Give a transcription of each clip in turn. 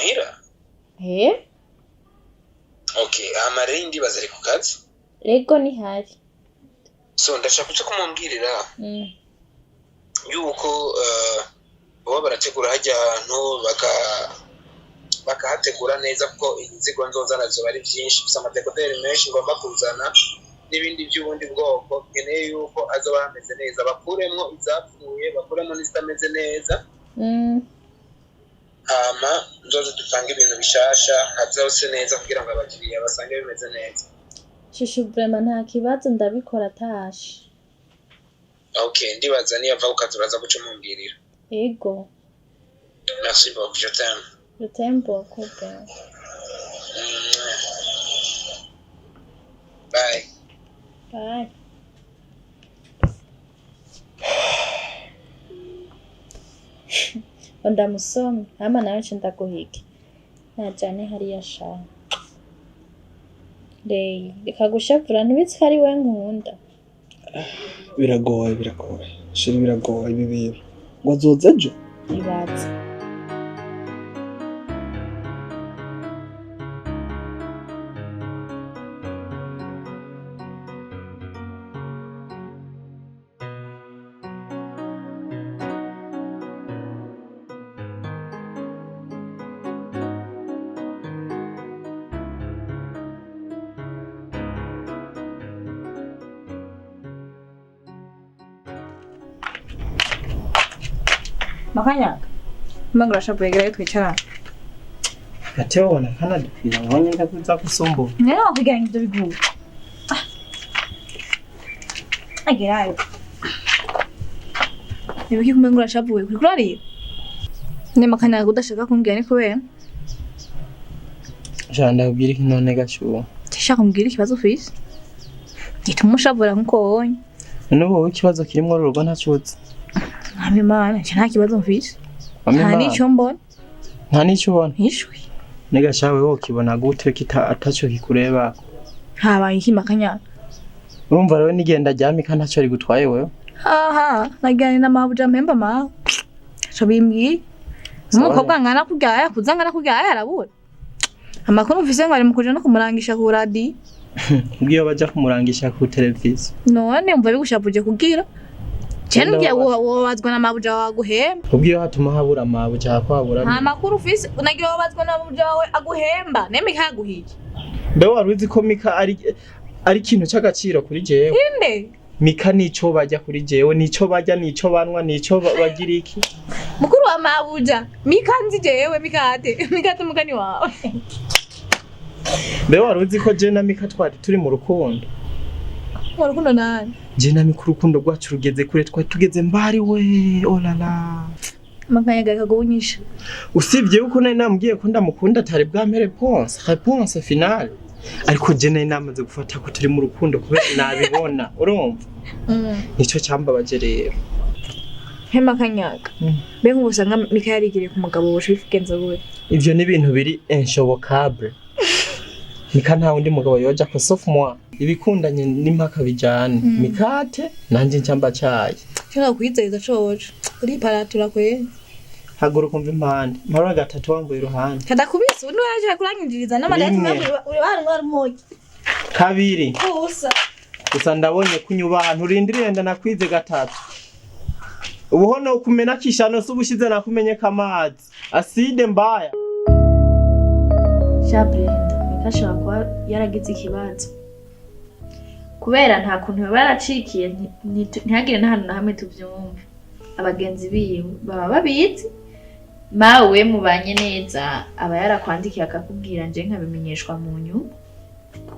muhira okay amarindi bazari ku kazi ego ni hari so ndashaka kuca kumumbwirira yuko bo barategura hajya ahantu bakahategura neza kuko inzigo nzozana zo bari byinshi bisa amadekoderi menshi ngomba kuzana n'ibindi by'ubundi bwoko nkeneye yuko azoba hameze neza bakuremwo izapfuye bakuremwo n'izitameze neza nzoze dutanga ibintu bishasha hazose neza kugira ngo abakiriya basange bimeze neza shushu vraiment nta kibazo ndabikora tashe okay ndibaza niyo ava ukaturaza guca mumbwirira ego merci beaucoup je t'aime beaucoup bye ndamusomye ama nawe nce ndaguhige najane hariya sha reka gushavura ntibitse ko ari we nkunda biragoye shira biragoye ibi bintu ngo azoze ejo ibaze makanya mbangura shapo yegera twicara atebona kana dupira wonye ndakuza kusombo nero kugira ngo bigu agerayo nibiki kumbangura shapo we kurari ne makanya kudashaka kumbwira ni kubera janda ubwira iki none gashuwa tishaka kumbwira ikibazo ufise gituma ushavura nkuko wonye none wowe ikibazo kirimo rurugo ntacutse Amimana, nta kibazo mfise. Nta nico mbona. Nta nico ubona. Ishwi. Nega shawe wo kibona gute kita atacho kikureba. Habaye iki makanya. Urumva rero nigenda ryamika ntacho ari gutwaye wewe. Aha, nagane na mabuja mpemba ma. So bimbi. Umukobwa ngana kugaya, kuzangana kugaya arabura. Amakuru mfise ngo ari mukuja no kumurangisha ku radio. Ubwiyo baja kumurangisha ku televiziyo. None umva bigushapuje kugira. Chenu bya wabazwa na mabuja waguhemba. Ubwiyo hatuma habura amabuja hakwabura. Nta makuru ufise unagira wabazwa na mabuja wawe aguhemba. Neme kaguhije. Mbe waruzi ko Mika ari kintu cy'agaciro kuri jewe. Inde. Mika nico bajya kuri jewe, nico bajya, nico banwa, nico bagira iki. Mukuru wa mabuja, Mika nzi jewe Mikate mugani wawe. Mbe waruzi ko je na Mika twari turi mu rukundo. Mu rukundo nani? Je na Mika urukundo rwacu rugeze kure twari tugeze mbari we olala. Makanya gakagunyisha. Usibye uko nari namubwiye ko ndamukunda atari bwa réponse finale. Ariko je nari namaze gufata ko turi mu rukundo kubera nabibona urumva. Nico cyambabaje rero. Hema kanyaga. Be nkubusanga Mika yarigire ku mugabo wo bifugenza gute. Ivyo ni ibintu biri inshobokable. Mika nta wundi mugabo yoja ko sauf moi. Ibikundanye n'impaka bijana. Mikate nanje ncamba cyayi. Cyangwa kwizeza coco. Uri paratura kwe. Haguru kumva impande. Mara gatatu wambuye iruhande. Kadakubise undi yaje kurangindiriza n'amadati uri bari moki. Kabiri. Usa. Gusa ndabonye kunyubaha nturindiriye ndanakwize gatatu. Ubuhono kumena kishano subushize nakumenye kamazi. Aside mbaya. Shabrenda mikashaka kwa yaragize ikibazo. Kubera nta kuntu baracikiye ntihagire n'ahantu na hamwe tuvyumva. Abagenzi biwe baba babizi. Mawe mubanye neza aba yarakwandikiye akakubwira nje nkabimenyeshwa mu nyuma.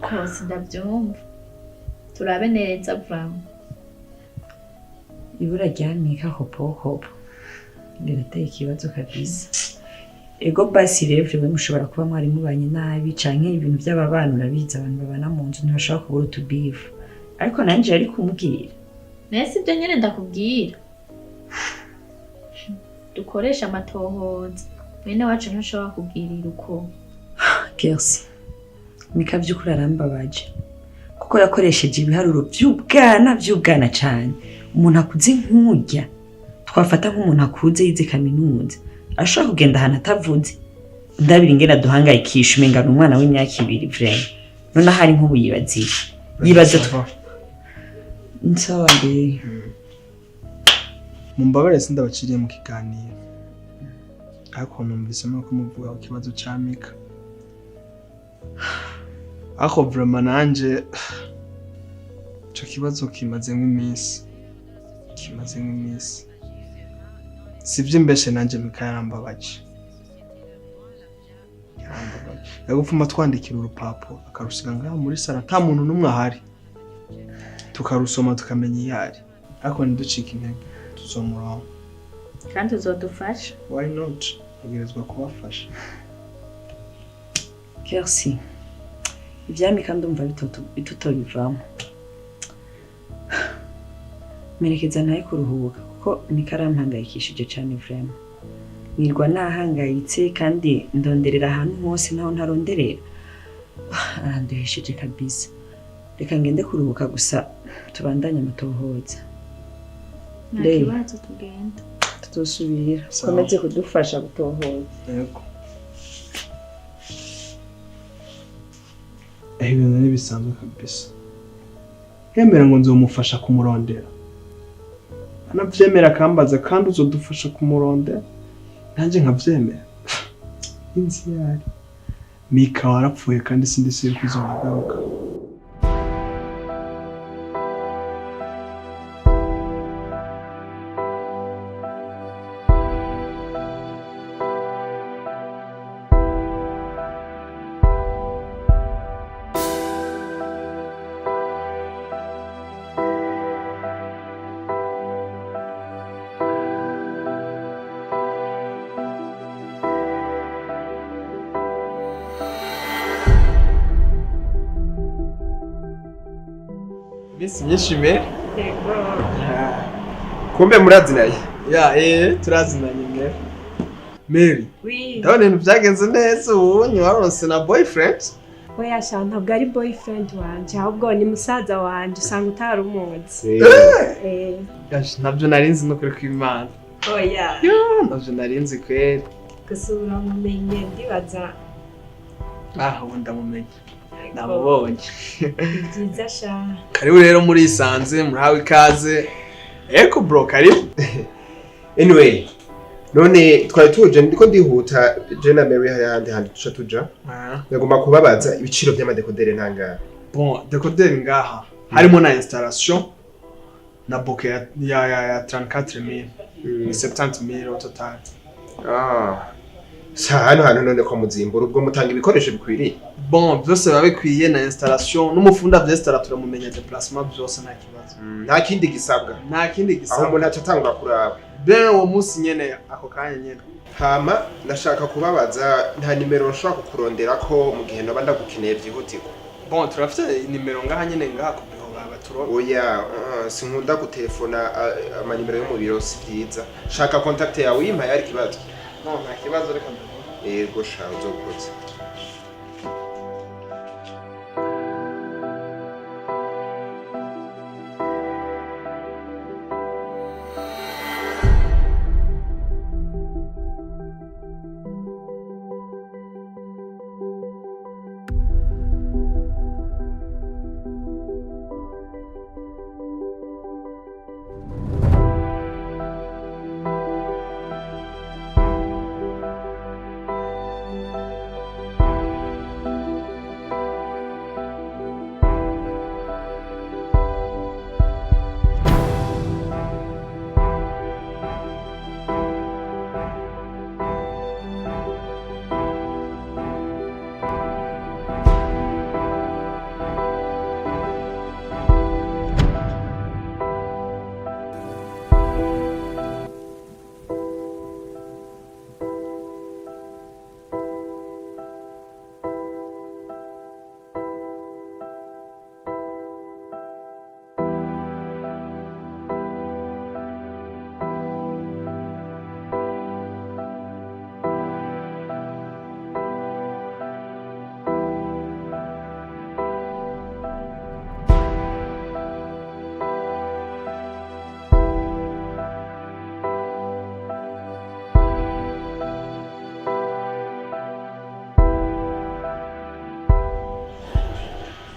Kose ndavyumva. Turabe neza vraiment. Ibura ryamika hopo birateye ikibazo kabisa. Ego basi rero vyo mushobora kuba mwari mubanye nabi canke ibintu by'ababana urabiza abantu babana mu nzu ntibashaka kubura utubifu. Ariko nanje yari kumubwira. Nese ibyo nyene ndakubwira. Dukoresha amatohoza. Bene wacu ntashobora kubwirira uko. Kersi. Mika by'ukuri arambabaje. Kuko yakoresheje ibiharuro by'ubwana cyane. Umuntu akuze nk'urya twafata nk'umuntu akuze yize kaminuza ashaka kugenda ahantu atavuze ndabira ingena duhangayikisha umenga n'umwana w'imyaka 2 vraiment none hari nk'ubu yibaza nsabandi mumbabare sindabaciriye mu kiganiro ariko numvisemo ko muvuga ku kibazo cya Mika aho vraiment nanje ico kibazo kimaze nk'iminsi sivyo mbeshe nanje Mika yarambabaje yagupfuma twandikira urupapuro akarusiga ngaho muri sara nta muntu n'umwe ahari tukarusoma tukamenya iyari ariko ntiducike intege tuzomuraho kandi uzodufasha. why not ugerezwa kubafasha Merci ivyami kandi umva bitutobivamo merekeza naye kuruhuka kuko nikarampangayikishije cyane vraiment nirwa nahangayitse kandi ndonderera ahantu hose naho ntaronderera aranduhishije kabisa reka ngende kuruhuka gusa tubandanye amatohoza Ntakibazo tugenda tutosubira komeze kudufasha gutohoza yego ibintu nibisanzwe kabisa yemera ngo nzomufasha kumurondera anavyemera kambaza kandi uzodufasha kumurondera nanjye nkavyemera inzi yari Mika warapfuye kandi sindi siri kuzonagaruka Miss Nyishime. Kumbe murazinaye? Ya turazinanye mwe. Mary. Oui. Ndabona ibintu byagenze neza ubu ntiwaronse na boyfriend? Oya sha ntabwo ari boyfriend wanje ahubwo ni musaza wanje usanga utari umuzi. Gash nabyo narinzi no kuri kw'Imana. Oya. Nabyo narinzi kweri. Gusura mumenye ndibaza. Ubu ndamumenye. Namubonye. Byiza sha. Karibu rero muri isanze murahawe ikaze. Eko bro karibu. Anyway, none twari tuje ndiko ndihuta je na Mary hari handi tuca tuja. Nagomba kubabaza ibiciro by'amadekodere ntangara. Bon, dekodere ngaha harimo na installation na bouquet ya 34000. 70000 au total. Hano none ko muzimbura ubwo mutanga ibikoresho bikwiriye. Bon, byose babikwiye na installation n'umufunda vy'installa turamumenya déplacement byose nta kibazo. Nta kindi gisabwa. Nta kindi gisabwa. Aho umuntu atatangura kuraba. Ben uwo munsi nyene ako kanya nyene. Hama nashaka kubabaza nta nimero nshaka kukurondera ko mu gihe noba ndagukeneye byihutirwa. Bon, turafite nimero ngaha nyene ngaha kubiho baba turo. Oya, sinkunda gutelefona amanimero yo mu biro si byiza. Shaka contact yawe yimpa yari kibazo. No, nta kibazo reka ndavuga. Yego sha uzokoze.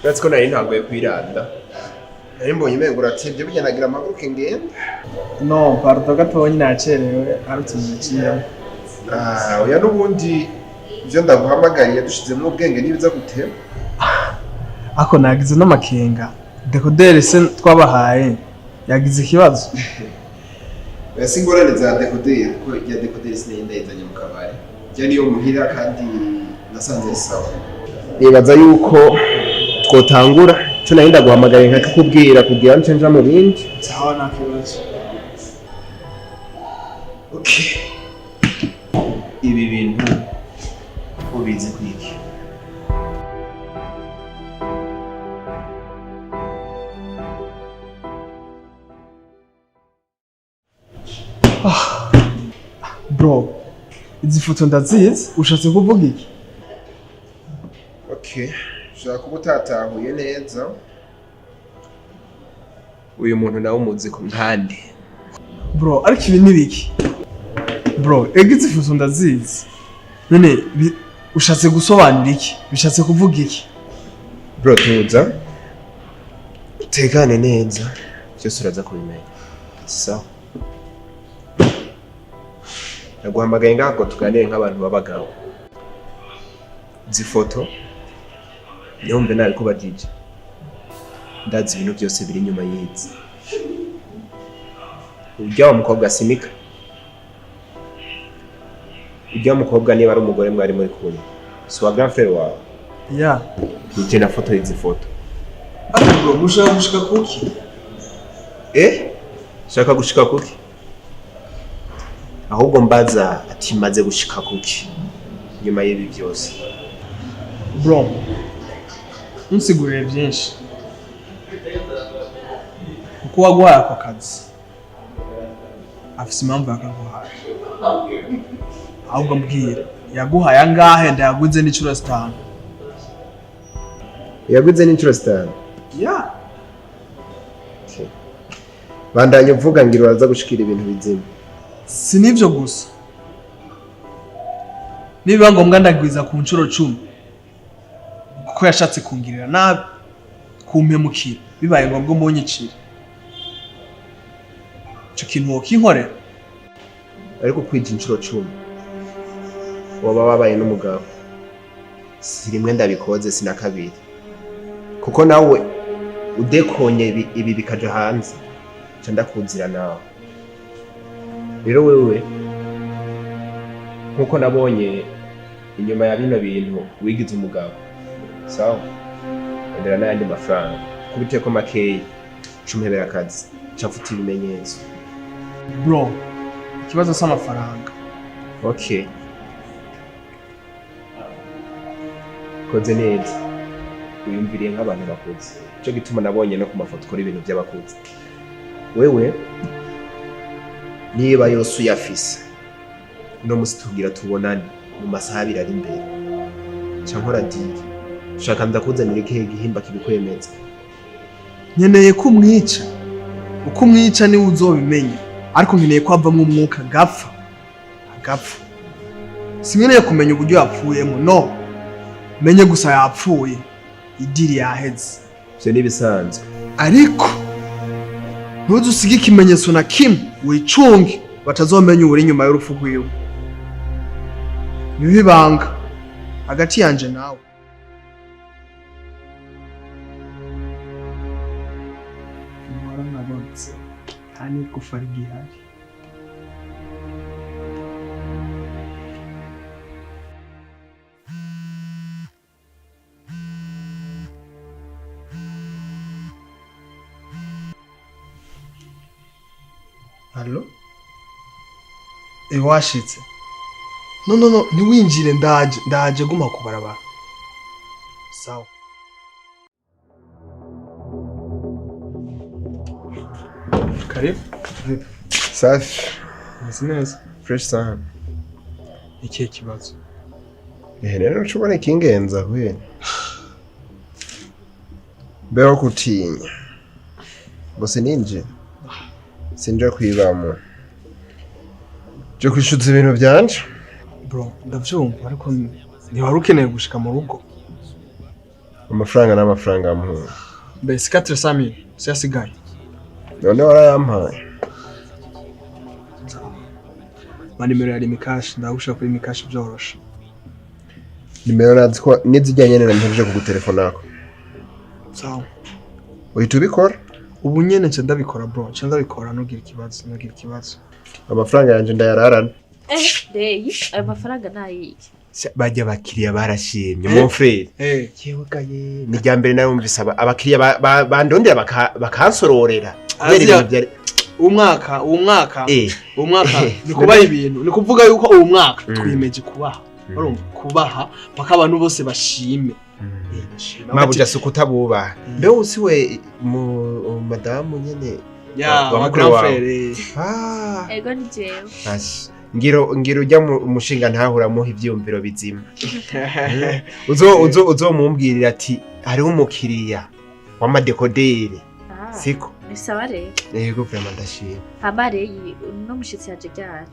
Uretse ko nari ntagoye kwiranda. Nari mbonye umengo uratevye burya nagira amaguruke ngenda. No, pardon gatonya nacerewe arutuzikiye. Oya n'ubundi ivyo ndaguhamagariye dushizemo ubwenge nibiza gutema. Ako nagize n'amakenga. Dekodere se twabahaye yagize ikibazo. Ese ingorane za dekodere kuko ya dekodere sinenda izanye mu kabari. Je niyo muhira kandi nasanze sawa. Nibaza yuko twotangura cyo nari ndaguhamagariye nkakubwira kugira nce nja mu bindi. Sawa nta kibazo. Okay. Ibi bintu ubizi kwiki. Bro, izi foto ndazizi ushatse kuvuga iki? Okay, shaka kuba utatahuye neza. Uyu muntu nawe umuzi ko nkande. Bro, ariko ibi ni biki? Bro, izi foto ndazizi. None ushatse gusobanura iki? Bishatse kuvuga iki? Bro, tuza. Tekane neza. Cyose uraza kubimenya. Sawa. Naguhamagaye ngako tuganire nk'abantu babagabo. Izi foto yombe nabi ko bajije. Ndazi ibintu byose biri nyuma yizi. Ujya umukobwa simika. Ujya umukobwa niba ari umugore mwari muri kumwe. Si wa grand frère wawe. Yeah. Uje na foto izi foto. Bro, mushaka gushika kuki? Shaka gushika kuki? Ahubwo mbaza ati maze gushika kuki nyuma y'ibi byose. Bro, unsigurire byinshi. Uko waguhaye ako kazi afise impamvu yakaguhaye. Ahubwo mbwira yaguhaye angahe ndayaguze n'icuro 5. Yaguze n'icuro 5? Yeah. Bandanye uvuga ngira uraza gushikira ibintu bizima. Sinivyo gusa. Niba ngombwa ndagwiza ku ncuro 10. Kuko yashatse kungirira nabi kumpemukira. Bibaye ngombwa munyicira. Cyo kintu wokinkorera. Ariko kwija incuro 10. Waba wabaye n'umugabo. Sirimwe ndabikoze sina kabiri. Kuko nawe udekonye ibi bikaja hanze. Cyo ndakuzira nawe. Rero wewe nkuko nabonye inyuma ya bino bintu wigize umugabo. Sawa? Ndera n'andi mafaranga. Kubite ko makeyi cumhebera akazi. Cafuta ibimenyetso. Bro, ikibazo s'amafaranga. Okay. Koze neza. Uyumviriye nk'abantu bakuze. Cyo gituma nabonye no ku mafoto kuri ibintu by'abakuze. Wewe niba yose uyafise no musitugira tubonane mu masaha 2 ari imbere cyangwa radiri ushaka ndakuzanira ikihe gihimba kibikwemeza. Nkeneye kumwica uko umwica ni uzobimenya ariko nkeneye ko avamo umwuka gapfa sinkeneye kumenya uburyo yapfuyemo no menye gusa yapfuye idiri yaheze. Byo ni bisanzwe ariko ntuzusige ikimenyetso na kimwe wicunge batazomenya uri nyuma y'urupfu rwiwe. Ibanga hagati yanje nawe. Mwara nabonse tani kufarigihari. Allo? Washitse? No, niwinjire ndaje guma kubarabara. Sawa. Karibu. safi. Neza. Fresh sana. Ikihe kibazo? Rero nshobora kingenza we. Beho kutinya. Bose ninje. Sinja kwibamo. Je kwishutse ibintu byanje. Bro, ndavyumva ariko ntiwari ukeneye gushika mu rugo. amafaranga n'amafaranga yamuhungu mbese 400,000 siyasigaye none warayampaye manimero ya Limikash ndagusha kuri Limikash byorosha nimero naziko nizijyanye na mpejeje kugutelefona nako sawa uhita ubikora ubu nyene nce ndabikora bro nce ndabikora nugira ikibazo amafaranga yanje ndayararana Reyi ayo mafaranga nayiki bajya abakiriya barashimye mon frère yewe gaye ni ryambere nayo umvise abakiriya bandondera bakansororera umwaka ni kubaha ibintu ni kuvuga yuko uwo mwaka twimeje kubaha kubaha paka abantu bose bashime mabuja sukutabuba mbe usiwe mu madamu nyene wa grand frère ego ni jewe ngiro ujya umushinga ntahuramo ivyumviro bizima uzo mumbwirira ati hari umukiriya w'amadekodere siko bisaba rero yego vraiment ndashimye habare no mushitsi yaje ryari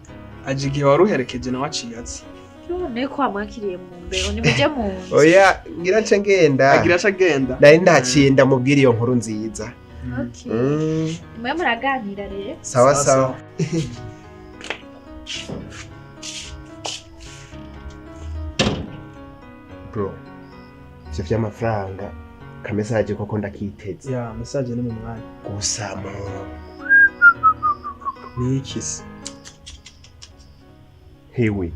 ajigiye waruherekeje na waciyazi none ko amwakiriye mu mbero ni muje mu oya ngira nce ngenda agira agenda nari ndaciye ndamubwira iyo nkuru nziza mwe muraganira rero sawa bro ivyo vy'amafaranga kamesaje koko ndakiteze ya message ni mu mwanya gusamo nikisi hewe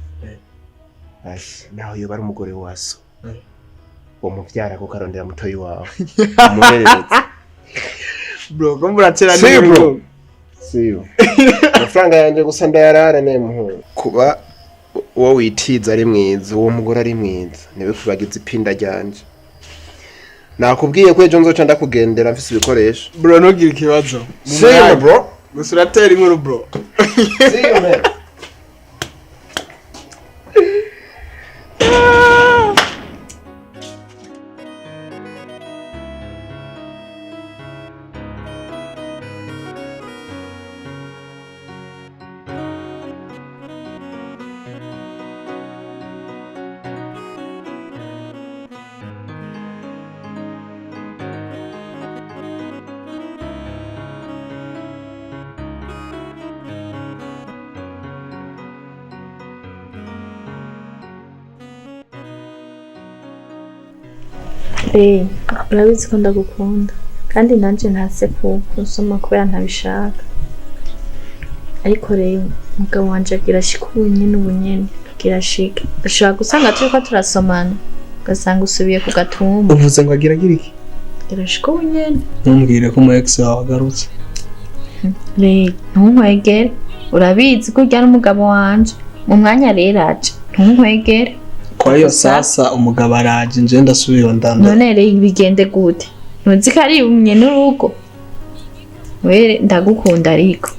naho yoba ari umugore waso umuvyara ko karondera mutoyi wawe umuherereza bro ko muratera n'ibintu siyo amafaranga yanje gusa ndayarara ne muhungu kuba uwo witiza ari mwiza uwo mugore ari mwiza niwe kubagiza ipinda ryanje nakubwiye ko ejo nzoca ndakugendera mfise ibikoresho bro nugira ikibazo siyo bro gusa uratera inkuru bro siyo man urabizi ko ndagukunda kandi nanje ntase kusoma kubera ntabishaka ariko rero umugabo wanje agira shika ubunyene agira shika ashobora gusanga turiko turasomana ugasanga usubiye ku gatumba uvuze ngo agira iki agira shika ubunyene ntumbwire ko mu ex wawe agarutse ntunkwegere urabizi ko ryari umugabo wanje mu mwanya rero aje ntunkwegere kwa hiyo sasa umugabo araje nje ndasubira ndanda none rero bigende gute ntuzi ko ari umye n'urugo were ndagukunda ariko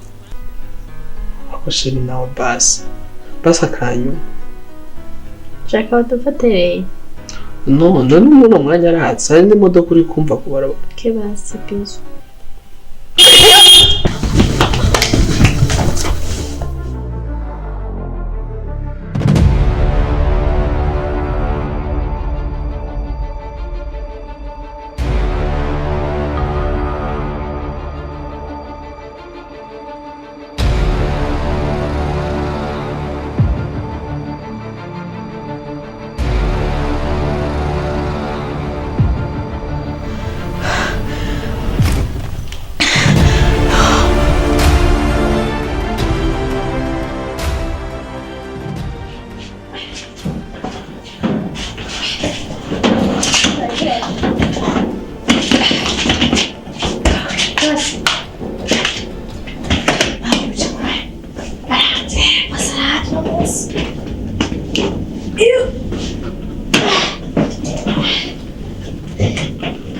akosheri nawe basi akanyu shaka udufatereye none muri mwanya arahatse hari n'imodoka uri kumva kubara ke basi bizu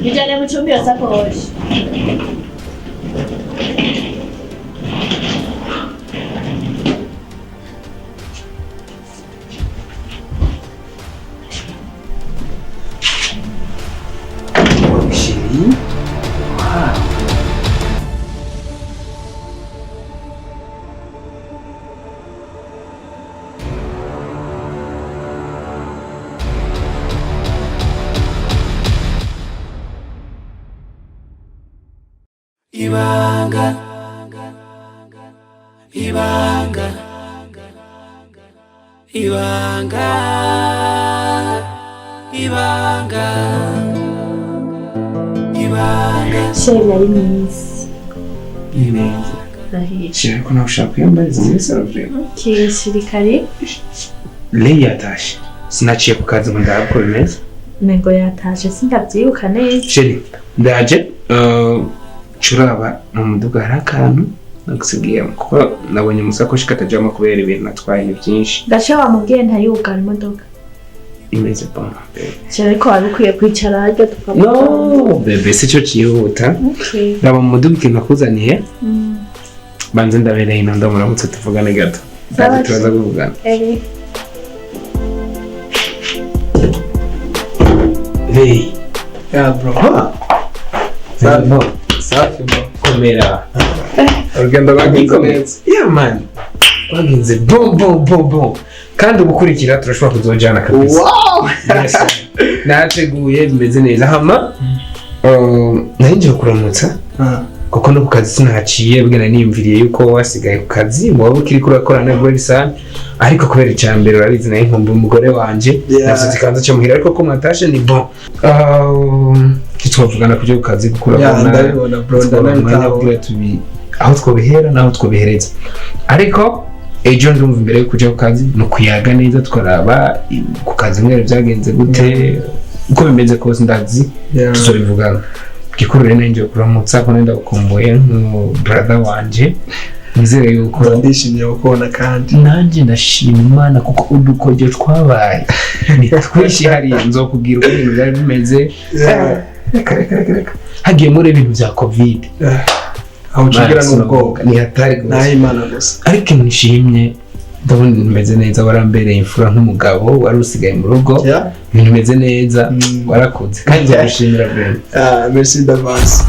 Nijane mu cumbi ya sakoshi. ibanga ibanga ibanga ibanga ibanga Sheri yari mwiza. ineza Rahiye. shira ko nawe ushaka kwiyambariza muri salon Kirikari. Leyi yatashe sinaciye ku kazi ngo ndabwo bimeze Nego yatashe sindavyibuka neza. sheri ndaje curaba mu muduga hari akantu nagusigiye kuko nabonye umusakoshi katajamo kubera ibintu natwaye ni byinshi Gace wamubwiye ntayugara imodoka. imeze bon Sheri ariko wabikwiye kwicara haryo tukavuga. no bebe si cyo cyihuta Okay. raba mu muduga ikintu nakuzaniye banze ndabereye ino ndamuramutse tuvugane gato kandi turaza kuvugana Hey. Ya bro. Safi bro. Komera. Urugendo rwagenze neza. Yeah man. Rwagenze bom. Kandi ubukurikira turashobora kuzojana kabisa. Wow. Yes. Nateguye bimeze neza hama. Nahinjiye kuramutsa. Kuko no ku kazi sinahaciye bwena niyumviriye yuko wasigaye ku kazi mu waba ukiri kurakorana na Borisani ariko kubera icyambere urabizi nayo nkumva umugore wanje nafite ikanzu cyo muhira ariko ko mwatashe ni bon kitwavugana kujya ku kazi gukura ndabibona bro ndabibona tubi aho twobihera naho twobihereza ariko ejo ndumva imbere yo kujya ku kazi no kuyaga neza twaraba ku kazi mwere byagenze gute uko bimeze kose ndazi tuzobivugana gikurure nenje kuramutsa ko nenda gukumbuye nku brother wanje nizere yuko ndishimye gukona kandi nanje ndashima Imana kuko udukoje twabaye nitwishi hari nzokubwira uko ibintu byari bimeze reka hagiye muri ibintu bya covid aho kigira n'ubwoba ni hatari gusa naho Imana gusa ariko nishimye ndabona imeze neza warambereye imfura nk'umugabo wari usigaye mu rugo ibintu bimeze neza warakoze kandi nzagushimira bene merci d'avance